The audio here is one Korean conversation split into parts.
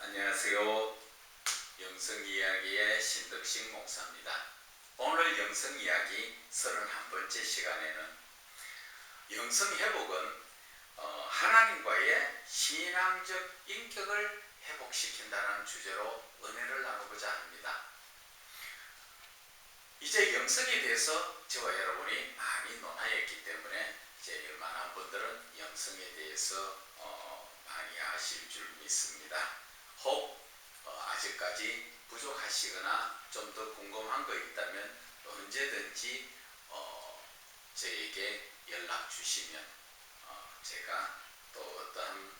안녕하세요. 영성이야기의 신덕식 목사입니다. 오늘 영성이야기 31번째 시간에는 영성회복은 하나님과의 신앙적 인격을 회복시킨다는 주제로 은혜를 나누고자 합니다. 이제 영성에 대해서 저와 여러분이 많이 논하였기 때문에 이제 웬만한 분들은 영성에 대해서 많이 아실 줄 믿습니다. 혹 아직까지 부족하시거나 좀 더 궁금한 거 있다면 언제든지 저에게 연락 주시면 제가 또 어떠한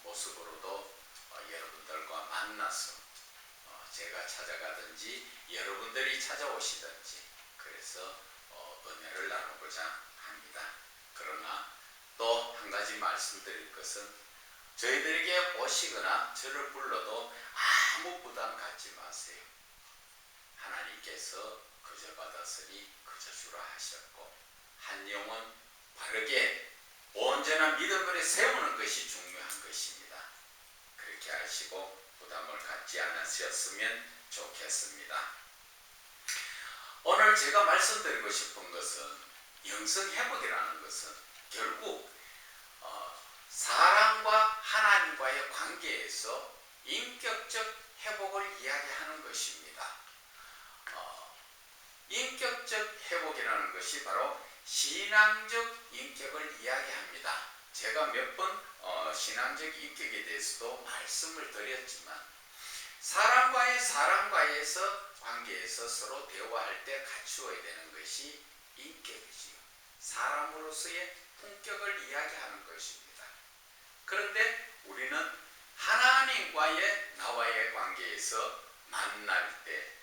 모습으로도 여러분들과 만나서 제가 찾아가든지 여러분들이 찾아오시든지 그래서 은혜를 나누고자 합니다. 그러나 또 한 가지 말씀드릴 것은 저희들에게 오시거나 저를 불러도 아무 부담 갖지 마세요. 하나님께서 그저 받았으니 그저 주라 하셨고 한 영혼 바르게 온전한 믿음을 세우는 것이 중요한 것입니다. 그렇게 하시고 부담을 갖지 않으셨으면 좋겠습니다. 오늘 제가 말씀드리고 싶은 것은 영성회복이라는 것은 결국 사람과 하나님과의 관계에서 인격적 회복을 이야기하는 것입니다. 인격적 회복이라는 것이 바로 신앙적 인격을 이야기합니다. 제가 몇 번 신앙적 인격에 대해서도 말씀을 드렸지만 사람과의 관계에서 서로 대화할 때 갖추어야 되는 것이 인격이지요. 사람으로서의 품격을 이야기하는 것입니다. 그런데 우리는 하나님과의 나와의 관계에서 만날 때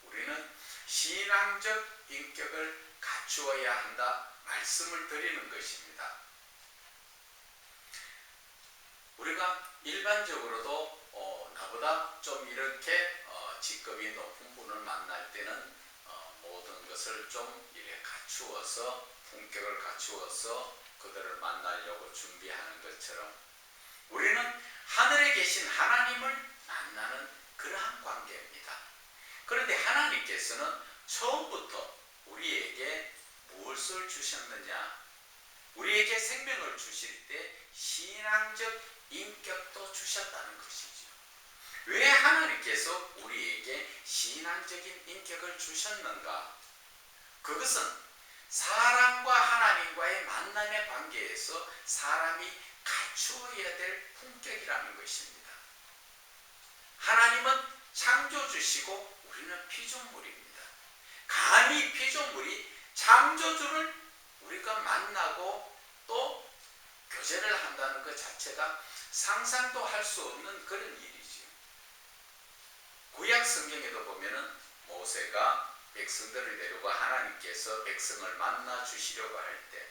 우리는 신앙적 인격을 갖추어야 한다 말씀을 드리는 것입니다. 우리가 일반적으로도 나보다 좀 이렇게 직급이 높은 분을 만날 때는 모든 것을 좀 이렇게 갖추어서 품격을 갖추어서 그들을 만나려고 준비하는 것처럼 우리는 하늘에 계신 하나님을 만나는 그러한 관계입니다. 그런데 하나님께서는 처음부터 우리에게 무엇을 주셨느냐? 우리에게 생명을 주실 때 신앙적 인격도 주셨다는 것이죠. 왜 하나님께서 우리에게 신앙적인 인격을 주셨는가? 그것은 사람과 하나님과의 만남의 관계에서 사람이 갖추어야 될 품격이라는 것입니다. 하나님은 창조주시고 우리는 피조물입니다. 감히 피조물이 창조주를 우리가 만나고 또 교제를 한다는 것 자체가 상상도 할 수 없는 그런 일이지요. 구약 성경에도 보면은 모세가 백성들을 데리고 하나님께서 백성을 만나 주시려고 할 때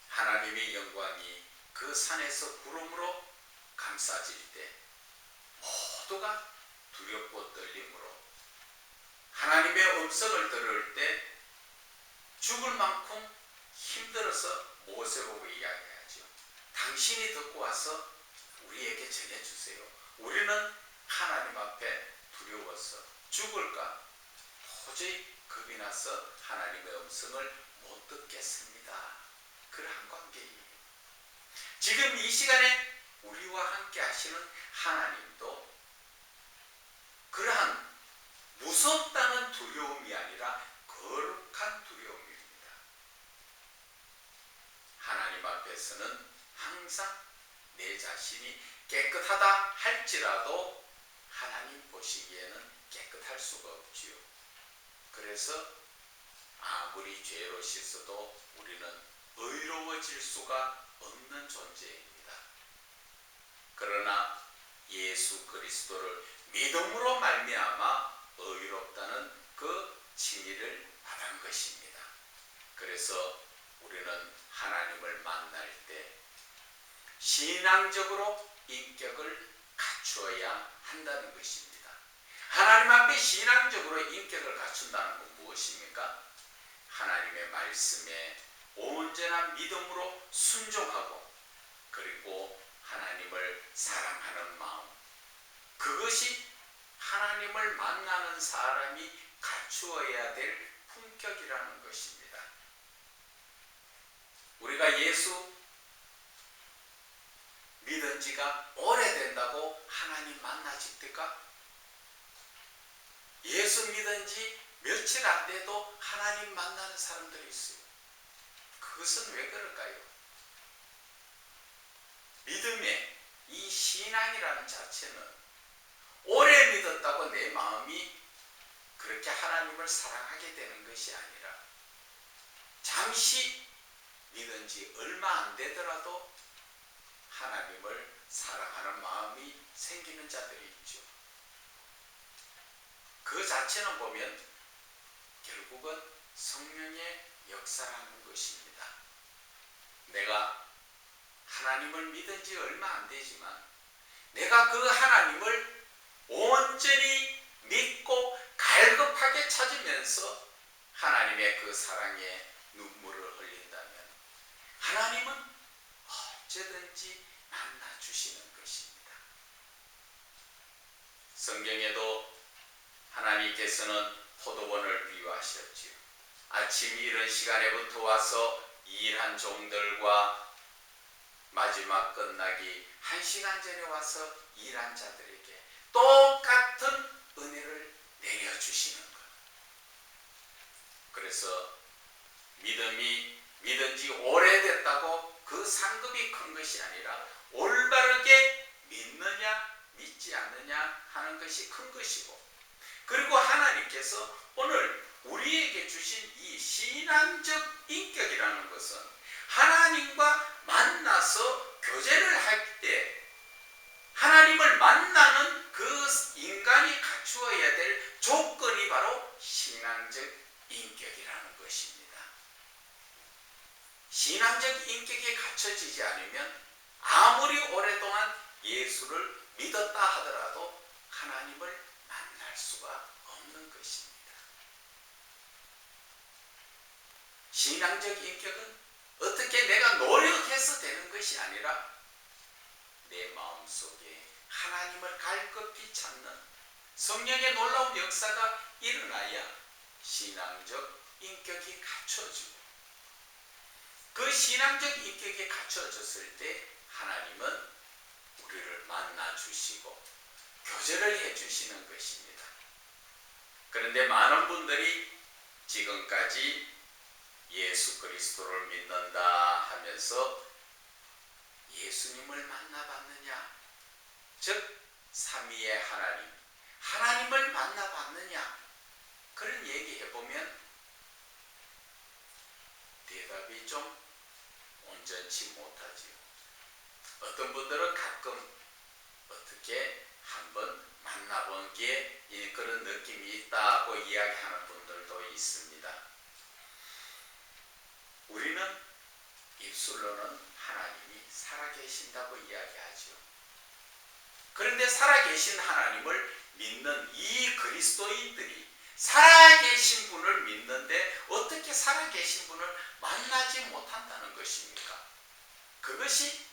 하나님의 영광이 그 산에서 구름으로 감싸질 때 모두가 두렵고 떨림으로 하나님의 음성을 들을 때 죽을 만큼 힘들어서 모세보고 이야기하죠. 당신이 듣고 와서 우리에게 전해주세요. 우리는 하나님 앞에 두려워서 죽을까 도저히 겁이 나서 하나님의 음성을 못 듣겠습니다. 그러한 관계이에요. 지금 이 시간에 우리와 함께 하시는 하나님도 그러한 무섭다는 두려움이 아니라 거룩한 두려움입니다. 하나님 앞에서는 항상 내 자신이 깨끗하다 할지라도 하나님 보시기에는 깨끗할 수가 없지요. 그래서 아무리 죄로 씻어도 우리는 의로워질 수가 없는 존재입니다. 그러나 예수 그리스도를 믿음으로 말미암아 의롭다는 그 칭의를 받은 것입니다. 그래서 우리는 하나님을 만날 때 신앙적으로 인격을 갖추어야 한다는 것입니다. 하나님 앞에 신앙적으로 인격을 갖춘다는 건 무엇입니까? 하나님의 말씀에 온전한 믿음으로 순종하고 그리고 하나님을 사랑하는 마음, 그것이 하나님을 만나는 사람이 갖추어야 될 품격이라는 것입니다. 우리가 예수 믿은 지가 오래된다고 하나님 만나집니까? 예수 믿은 지 며칠 안 돼도 하나님 만나는 사람들이 있어요. 그것은 왜 그럴까요? 믿음의 이 신앙이라는 자체는 오래 믿었다고 내 마음이 그렇게 하나님을 사랑하게 되는 것이 아니라 잠시 믿은 지 얼마 안 되더라도 하나님을 사랑하는 마음이 생기는 자들이 있죠. 그 자체는 보면 결국은 성령의 역사라는 것입니다. 내가 하나님을 믿은 지 얼마 안 되지만 내가 그 하나님을 온전히 믿고 갈급하게 찾으면서 하나님의 그 사랑에 눈물을 흘린다면 하나님은 언제든지 만나주시는 것입니다. 성경에도 하나님께서는 포도원을 비유하셨지요. 아침 이른 시간에부터 와서 일한 종들과 마지막 끝나기 1시간 전에 와서 일한 자들에게 똑같은 은혜를 내려주시는 것. 그래서 믿은 지 오래됐다고 그 상급이 큰 것이 아니라 올바르게 믿느냐 믿지 않느냐 하는 것이 큰 것이고, 그리고 하나님께서 오늘 우리에게 주신 이 신앙적 인격이라는 것은 하나님과 만나서 교제를 할 때 하나님을 만나는 그 인간이 갖추어야 될 조건이 바로 신앙적 인격이라는 것입니다. 신앙적 인격이 갖춰지지 않으면 아무리 오랫동안 예수를 믿었다 하더라도 하나님을 만날 수가 없는 것입니다. 신앙적 인격은 어떻게 내가 노력해서 되는 것이 아니라 내 마음속에 하나님을 갈급히 찾는 성령의 놀라운 역사가 일어나야 신앙적 인격이 갖춰지고, 그 신앙적 인격이 갖춰졌을 때 하나님은 우리를 만나주시고 교제를 해주시는 것입니다. 그런데 많은 분들이 지금까지 예수 그리스도를 믿는다 하면서 예수님을 만나봤느냐, 즉 삼위의 하나님을 만나봤느냐, 그런 얘기 해보면 대답이 좀 온전치 못하지요. 어떤 분들은 가끔 어떻게 한번 만나본 게 그런 느낌이 있다고 이야기하는 분들도 있습니다. 우리는 입술로는 하나님이 살아계신다고 이야기하죠. 그런데 살아계신 하나님을 믿는 이 그리스도인들이 살아계신 분을 믿는데 어떻게 살아계신 분을 만나지 못한다는 것입니까? 그것이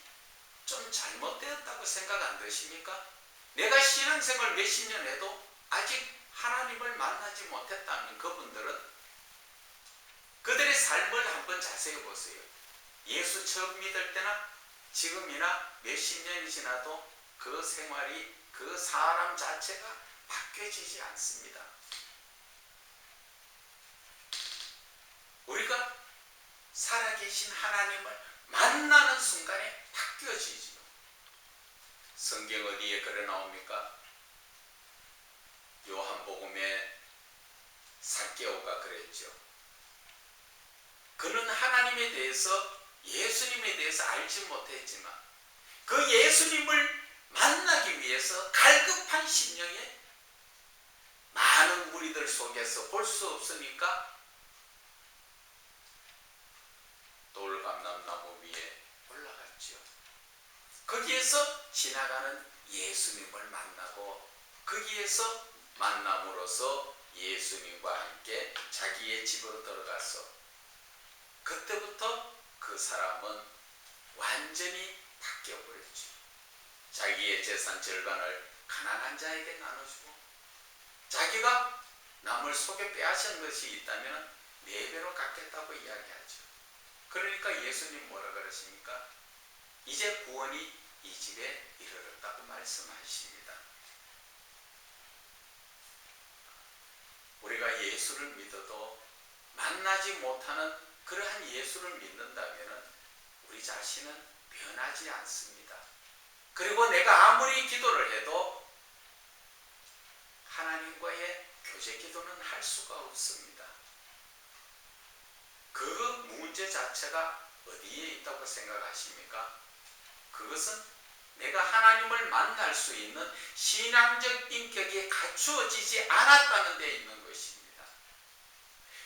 좀 잘못되었다고 생각 안 드십니까? 내가 신앙생활 몇십 년 해도 아직 하나님을 만나지 못했다는 그분들은 그들의 삶을 한번 자세히 보세요. 예수 처음 믿을 때나 지금이나 몇십 년이 지나도 그 생활이, 그 사람 자체가 바뀌어지지 않습니다. 우리가 살아계신 하나님을 만나는 순간에 바뀌어지죠. 성경 어디에 그래 나옵니까? 요한복음에 삭개오가 그랬죠. 그는 하나님에 대해서, 예수님에 대해서 알지 못했지만 그 예수님을 만나기 위해서 갈급한 심령에 많은 무리들 속에서 볼 수 없으니까 돌감람나무 위에 올라갔죠. 거기에서 지나가는 예수님을 만나고 거기에서 만남으로써 예수님과 함께 자기의 집으로 들어가서 그때부터 그 사람은 완전히 바뀌어버렸죠. 자기의 자기의 재산 절반을 가난한 자에게 나눠주고 자기가 남을 속여 빼앗은 것이 있다면 4배로 갚겠다고 이야기하죠. 그러니까 예수님 뭐라 그러십니까? 이제 구원이 이 집에 이르렀다고 말씀하십니다. 우리가 예수를 믿어도 만나지 못하는 그러한 예수를 믿는다면 우리 자신은 변하지 않습니다. 그리고 내가 아무리 기도를 해도 하나님과의 교제 기도는 할 수가 없습니다. 그 문제 자체가 어디에 있다고 생각하십니까? 그것은 내가 하나님을 만날 수 있는 신앙적 인격이 갖추어지지 않았다는 데 있는 것입니다.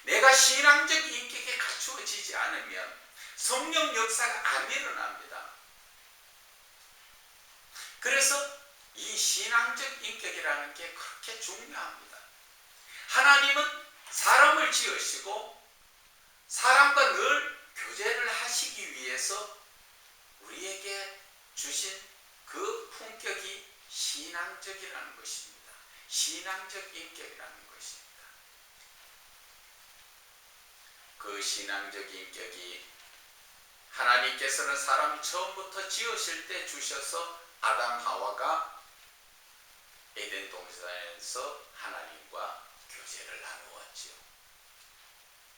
내가 신앙적 인격이 갖추어지지 않으면 성령 역사가 안 일어납니다. 그래서 이 신앙적 인격이라는 게 그렇게 중요합니다. 하나님은 사람을 지으시고 사람과 늘 교제를 하시기 위해서 우리에게 주신 그 품격이 신앙적이라는 것입니다. 신앙적 인격이라는 것입니다. 그 신앙적 인격이 하나님께서는 사람 처음부터 지으실 때 주셔서 아담 하와가 에덴 동산에서 하나님과 교제를 나누었지요.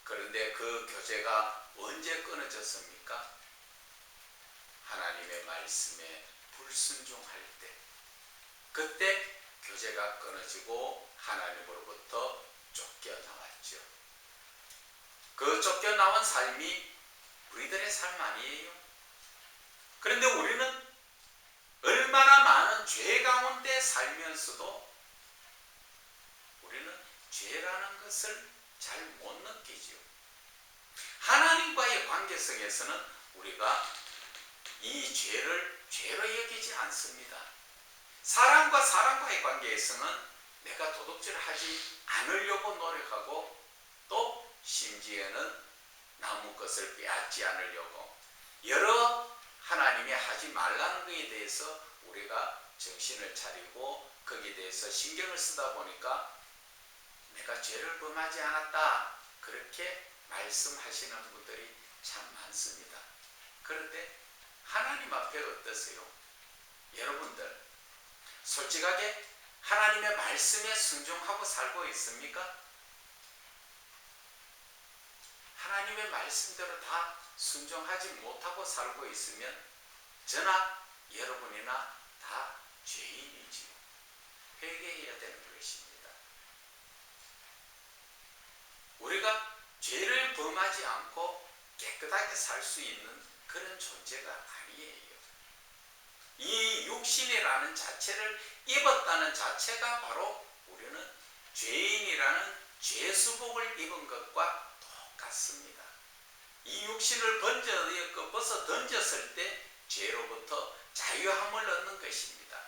그런데 그 교제가 언제 끊어졌습니까? 하나님의 말씀에 불순종할 때, 그때 교제가 끊어지고 하나님으로부터 쫓겨나왔죠. 그 쫓겨나온 삶이 우리들의 삶 아니에요. 그런데 우리는 얼마나 많은 죄 가운데 살면서도 우리는 죄라는 것을 잘 못 느끼죠. 하나님과의 관계성에서는 우리가 이 죄를 죄로 여기지 않습니다. 사람과 사람과의 관계에서는 내가 도둑질을 하지 않으려고 노력하고 또 심지어는 남의 것을 빼앗지 않으려고 여러 하나님이 하지 말라는 것에 대해서 우리가 정신을 차리고 거기에 대해서 신경을 쓰다 보니까 내가 죄를 범하지 않았다 그렇게 말씀하시는 분들이 참 많습니다. 그런데 하나님 앞에 어떠세요? 여러분들 솔직하게 하나님의 말씀에 순종하고 살고 있습니까? 하나님의 말씀대로 다 순종하지 못하고 살고 있으면 저나 여러분이나 다 죄인이지요. 회개해야 되는 것입니다. 우리가 죄를 범하지 않고 깨끗하게 살 수 있는 그런 존재가 아니에요. 이 육신이라는 자체를 입었다는 자체가 바로 우리는 죄인이라는 죄수복을 입은 것과 똑같습니다. 이 육신을 벗어 던졌을 때 죄로부터 자유함을 얻는 것입니다.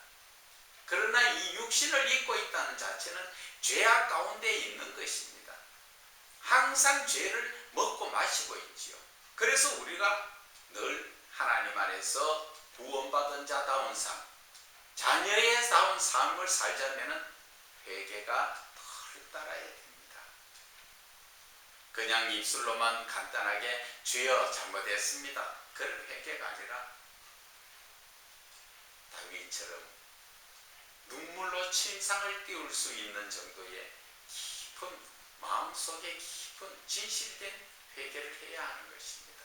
그러나 이 육신을 입고 있다는 자체는 죄악 가운데 있는 것입니다. 항상 죄를 먹고 마시고 있지요. 그래서 우리가 늘 하나님 안에서 구원받은 자다운 삶, 자녀의 다운 삶을 살자면 회개가 덜 따라야 됩니다. 그냥 입술로만 간단하게 주여 잘못했습니다. 그런 회개가 아니라 다윗처럼 눈물로 침상을 띄울 수 있는 정도의 깊은 마음속에 깊은 진실된 회개를 해야 하는 것입니다.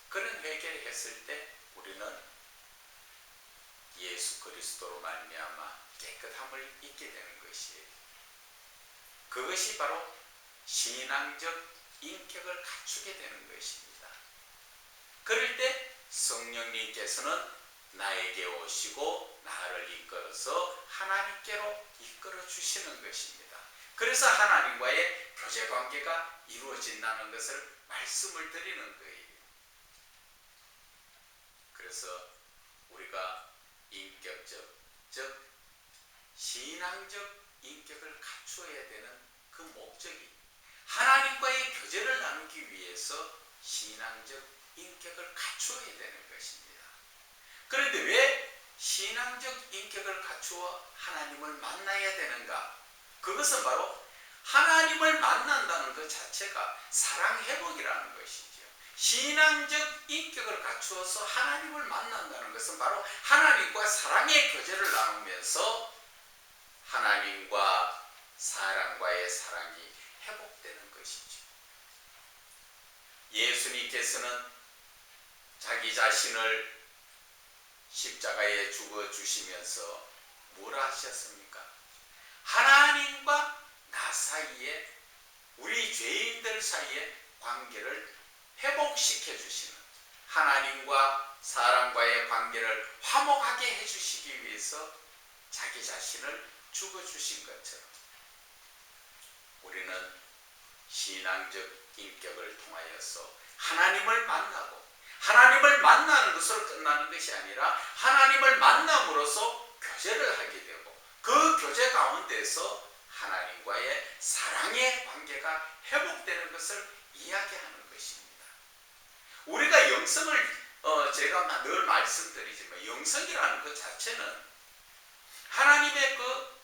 그런 회개를 했을 때 우리는 예수 그리스도로 말미암아 깨끗함을 잊게 되는 것이에요. 그것이 바로 신앙적 인격을 갖추게 되는 것입니다. 그럴 때 성령님께서는 나에게 오시고 나를 이끌어서 하나님께로 이끌어 주시는 것입니다. 그래서 하나님과의 교제 관계가 이루어진다는 것을 말씀을 드리는 거예요. 그래서 우리가 인격적, 즉 신앙적 인격을 갖추어야 되는 그 목적이 하나님과의 교제를 나누기 위해서 신앙적 인격을 갖추어야 되는 것입니다. 그런데 왜 신앙적 인격을 갖추어 하나님을 만나야 되는가? 그것은 바로 하나님을 만난다는 것 자체가 사랑 회복이라는 것이죠. 신앙적 인격을 갖추어서 하나님을 만난다는 것은 바로 하나님과 사랑의 교제를 나누면서 하나님과 사람과의 사랑이 회복되는 것이죠. 예수님께서는 자기 자신을 십자가에 죽어주시면서 뭐라 하셨습니까? 하나님과 나 사이에, 우리 죄인들 사이에 관계를 회복시켜 주시는, 하나님과 사람과의 관계를 화목하게 해주시기 위해서 자기 자신을 죽어주신 것처럼 우리는 신앙적 인격을 통하여서 하나님을 만나고, 하나님을 만나는 것으로 끝나는 것이 아니라 하나님을 만남으로써 교제를 하게 되고, 그 교제 가운데서 하나님과의 사랑의 관계가 회복되는 것을 이야기하는 것입니다. 우리가 영성을 제가 늘 말씀드리지만 영성이라는 것 자체는 하나님의 그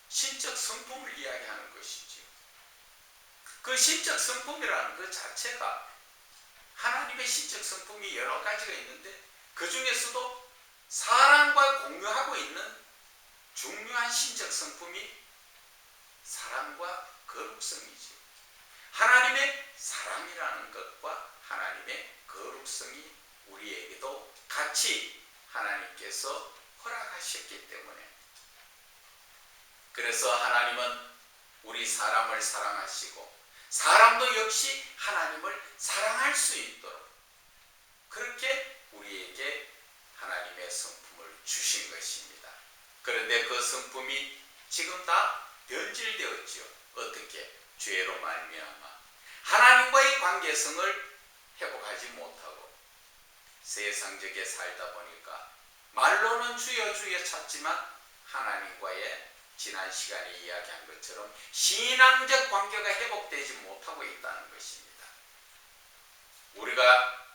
신적 성품을 이야기하는 것이지요. 그 신적 성품이라는 것 자체가 하나님의 신적 성품이 여러 가지가 있는데 그 중에서도 사랑과 공유하고 있는 중요한 신적 성품이 사랑과 거룩성이지요. 하나님의 사랑이라는 것과 하나님의 거룩성이 우리에게도 같이 하나님께서 허락하셨기 때문에, 그래서 하나님은 우리 사람을 사랑하시고 사람도 역시 하나님을 사랑할 수 있도록 그렇게 우리에게 하나님의 성품을 주신 것입니다. 그런데 그 성품이 지금 다 변질되었지요. 어떻게? 죄로 말미암아 하나님과의 관계성을 회복하지 못하고 세상적에 살다 보니까 말로는 주여 주여 찾지만 하나님과의 지난 시간에 이야기한 것처럼 신앙적 관계가 회복되지 못하고 있다는 것입니다. 우리가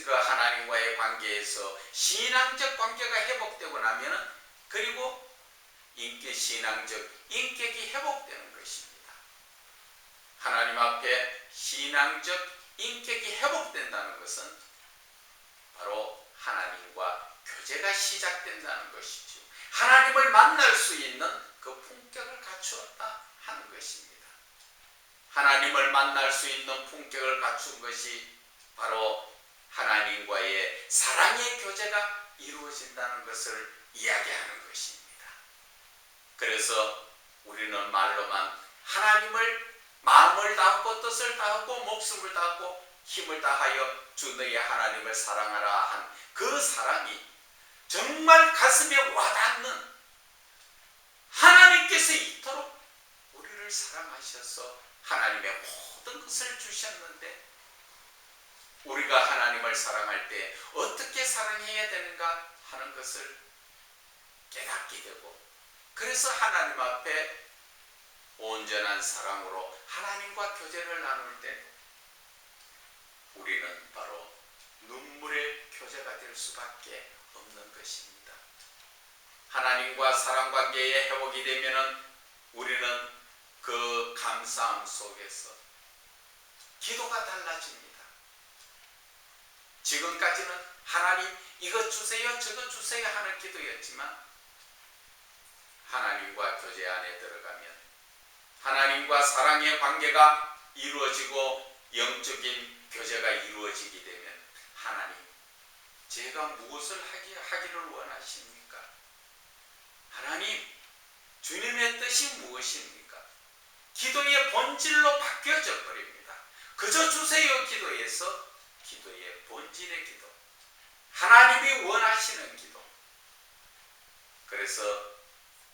그 하나님과의 관계에서 신앙적 관계가 회복되고 나면 그리고 신앙적 인격이 회복되는 것입니다. 하나님 앞에 신앙적 인격이 회복된다는 것은 바로 하나님과 교제가 시작된다는 것이죠. 하나님을 만날 수 있는 그 품격을 갖추었다 하는 것입니다. 하나님을 만날 수 있는 품격을 갖춘 것이 바로 하나님과의 사랑의 교제가 이루어진다는 것을 이야기하는 것입니다. 그래서 우리는 말로만 하나님을 마음을 다하고 뜻을 다하고 목숨을 다하고 힘을 다하여 주 너의 하나님을 사랑하라 한 그 사랑이 정말 가슴에 와닿는, 하나님께서 이토록 우리를 사랑하셔서 하나님의 모든 것을 주셨는데 우리가 하나님을 사랑할 때 어떻게 사랑해야 되는가 하는 것을 깨닫게 되고, 그래서 하나님 앞에 온전한 사랑으로 하나님과 교제를 나눌 때 우리는 바로 눈물의 교제가 될 수밖에 없는 것입니다. 하나님과 사랑 관계의 회복이 되면은 우리는 그 감사함 속에서 기도가 달라집니다. 지금까지는 하나님 이것 주세요 저것 주세요 하는 기도였지만 하나님과 교제 안에 들어가면 하나님과 사랑의 관계가 이루어지고 영적인 교제가 이루어지게 되면 하나님 제가 무엇을 하기를 원하십니까? 하나님 주님의 뜻이 무엇입니까? 기도의 본질로 바뀌어져 버립니다. 그저 주세요 기도에서 기도의 본질의 기도, 하나님이 원하시는 기도. 그래서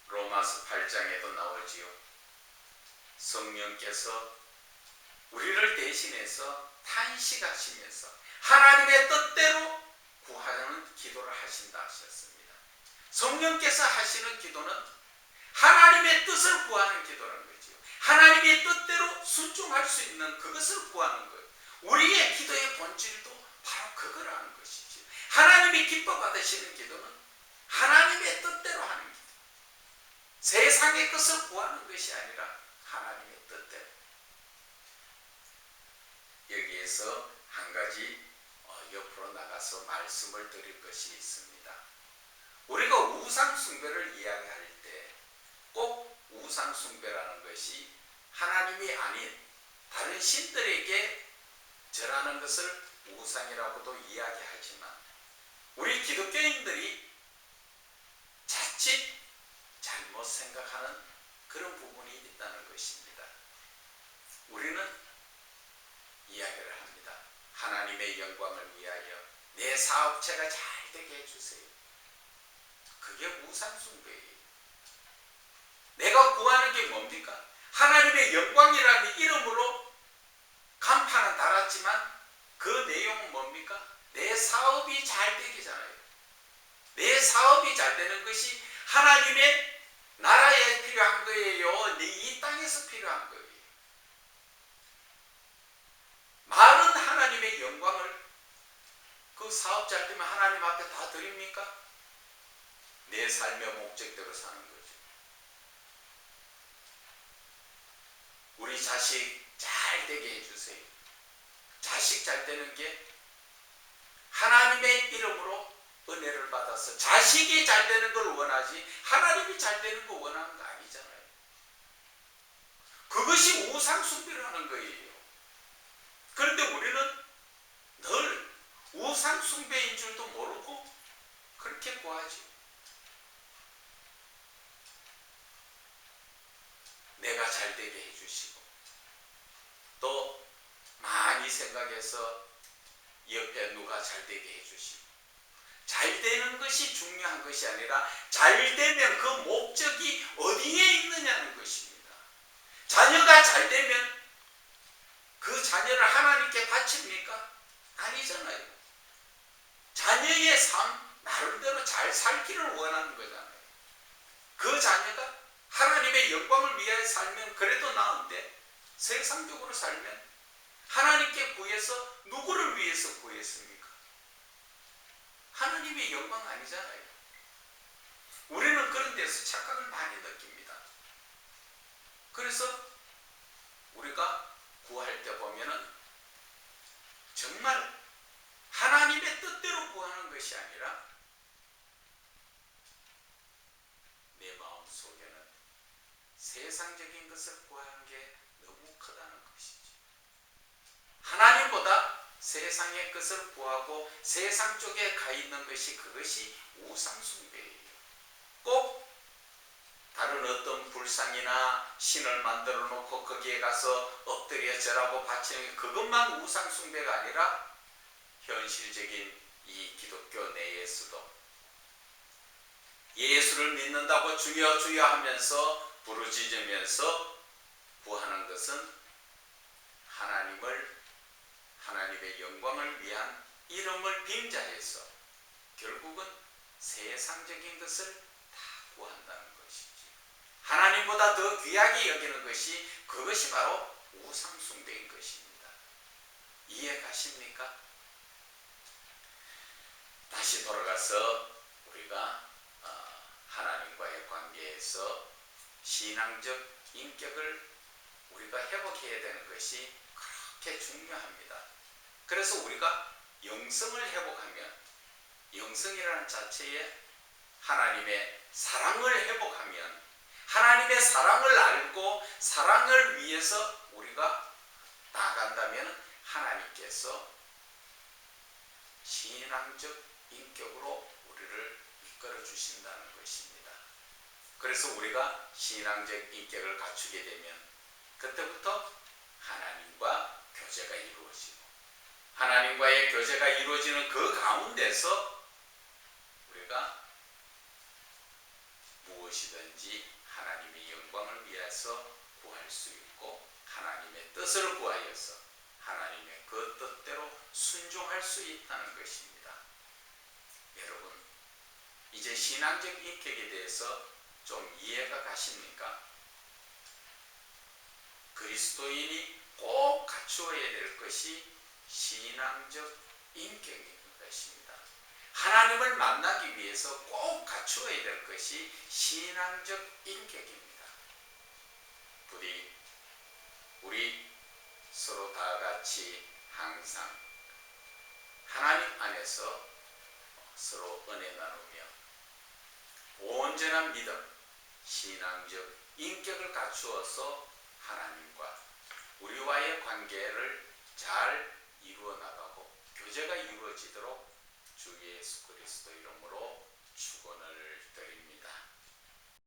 로마서 8장에도 나오지요. 성령께서 우리를 대신해서 탄식하시면서 하나님의 뜻대로 구하는 기도를 하신다 하셨습니다. 성령께서 하시는 기도는 하나님의 뜻을 구하는 기도라는 거죠. 하나님의 뜻대로 순종할 수 있는 그것을 구하는 것. 우리의 기도의 본질도 바로 그거라는 것이죠. 하나님이 기뻐 받으시는 기도는 하나님 하나님의 뜻대로 하는 길. 세상의 것을 구하는 것이 아니라 하나님의 뜻대로. 여기에서 한 가지 옆으로 나가서 말씀을 드릴 것이 있습니다. 우리가 우상 숭배를 이야기할 때 꼭 우상 숭배라는 것이 하나님이 아닌 다른 신들에게 절하는 것을 우상이라고도 이야기하지만 우리 기독교인들이 자칫 잘못 생각하는 그런 부분이 있다는 것입니다. 우리는 이야기를 합니다. 하나님의 영광을 위하여 내 사업체가 잘 되게 해주세요. 그게 우상 숭배예요. 내가 구하는 게 뭡니까? 하나님의 영광이라는 이름으로 간판은 달았지만 그 내용은 뭡니까? 내 사업이 잘 되기잖아요. 내 사업이 잘 되는 것이 하나님의 나라에 필요한 거예요. 이 땅에서 필요한 거예요. 말은 하나님의 영광을 그 사업 잘 되면 하나님 앞에 다 드립니까? 내 삶의 목적대로 사는 거죠. 우리 자식 잘 되게 해주세요. 자식 잘 되는 게 하나님의 이름으로 은혜를 받아서 자식이 잘 되는 걸 원하지 하나님이 잘 되는 거 원하는 거 아니잖아요. 그것이 우상 숭배라는 거예요. 그런데 우리는 늘 우상 숭배인 줄도 모르고 그렇게 구하지. 내가 잘 되게 해주시고 또 많이 생각해서 옆에 누가 잘 되게 해주시고 잘 되는 것이 중요한 것이 아니라 잘 되면 그 목적이 어디에 있느냐는 것입니다. 자녀가 잘 되면 그 자녀를 하나님께 바칩니까? 아니잖아요. 자녀의 삶 나름대로 잘 살기를 원하는 거잖아요. 그 자녀가 하나님의 영광을 위하여 살면 그래도 나은데 세상적으로 살면 하나님께 구해서 누구를 위해서 구했습니까? 하나님의 영광 아니잖아요. 우리는 그런 데서 착각을 많이 느낍니다. 그래서 우리가 구할 때 보면은 정말 하나님의 뜻대로 구하는 것이 아니라 내 마음 속에는 세상적인 것을 구하는 게 너무 크다는 것이지. 하나님보다 세상의 것을 구하고 세상 쪽에 가 있는 것이 그것이 우상 숭배예요. 꼭 다른 어떤 불상이나 신을 만들어 놓고 거기에 가서 엎드려 절하고 바치는 그것만 우상 숭배가 아니라 현실적인 이 기독교 내에서도 예수를 믿는다고 주여 주여 하면서 부르짖으면서 구하는 것은 하나님의 영광을 위한 이름을 빙자해서 결국은 세상적인 것을 다 구한다는 것이지. 하나님보다 더 귀하게 여기는 것이 그것이 바로 우상 숭배인 것입니다. 이해 가십니까? 다시 돌아가서 우리가 하나님과의 관계에서 신앙적 인격을 우리가 회복해야 되는 것이 그렇게 중요합니다. 그래서 우리가 영성을 회복하면 영성이라는 자체에 하나님의 사랑을 회복하면 하나님의 사랑을 알고 사랑을 위해서 우리가 나아간다면 하나님께서 신앙적 인격으로 우리를 이끌어 주신다는 것입니다. 그래서 우리가 신앙적 인격을 갖추게 되면 그때부터 하나님과 교제가 이루어지고 하나님과의 교제가 이루어지는 그 가운데서 우리가 무엇이든지 하나님의 영광을 위해서 구할 수 있고 하나님의 뜻을 구하여서 하나님의 그 뜻대로 순종할 수 있다는 것입니다. 여러분, 이제 신앙적 인격에 대해서 좀 이해가 가십니까? 그리스도인이 꼭 갖추어야 될 것이 신앙적 인격인 것입니다. 하나님을 만나기 위해서 꼭 갖추어야 될 것이 신앙적 인격입니다. 부디 우리 서로 다 같이 항상 하나님 안에서 서로 은혜 나누며 온전한 믿음, 신앙적 인격을 갖추어서 하나님과 우리와의 관계를 잘 이루어 나가고 교제가 이루어지도록 주 예수 그리스도 이름으로 축원을 드립니다.